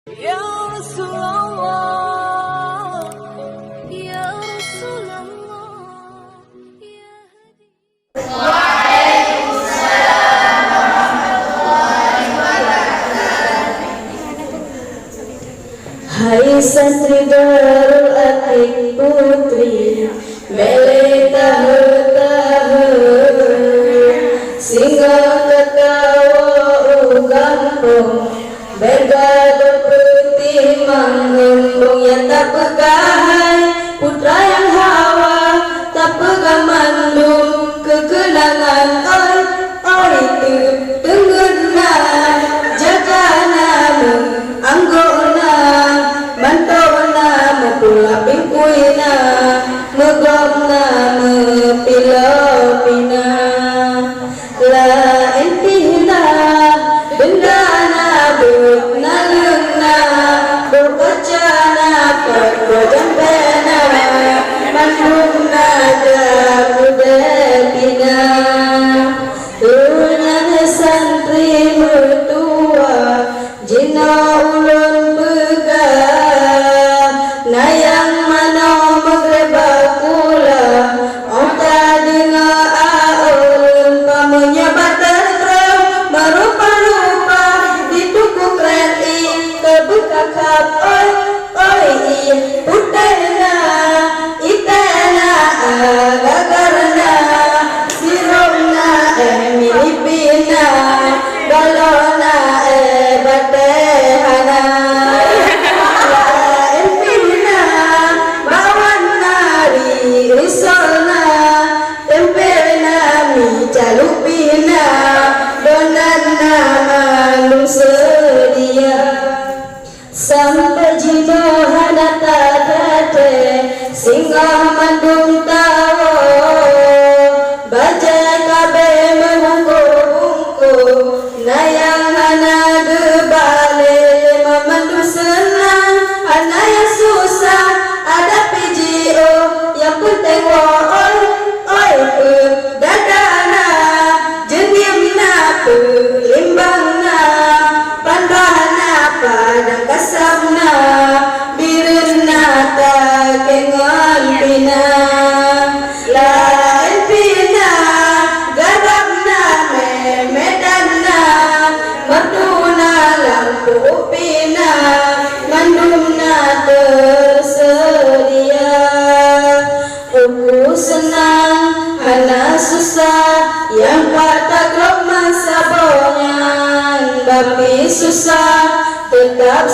Ya Rasulullah, Ya Rasulullah, Ya Hadi. Hai santri Darul Atik putri mele tahu singa ketawa gampong bergado putih mangembong ya tak pegahai putra yang hawa tak pegang mandum kekenangan oi itu tenggena jagana anggona mantona mepula pingkuina megomna mepilopina la entihna bendana bukna luna berkacana perkojampena mandumna jabudetina dunia santri mertua jina ulun begah nayang mano magreba kula onta dinga aulun pamunya baterem merupa-rupa ditukuk reti kebekakap oi putena itena agagarna siromna milipina balona batehana empina bawanari risolna tempena mi jalupina donana malum sedia sampai jino hanata tate singgah mandung tawo baca kabe membungku nayang hana gebale memandu senang hana yang susah ada pijio yang penting oi dadana jenimna limbangna pandahna padang kasamna birna ta kengal bina lain bina gadabna medanna merduna lampu pina mandumna tersedia aku senang hana susah yang patah masa bonyan tapi susah tetap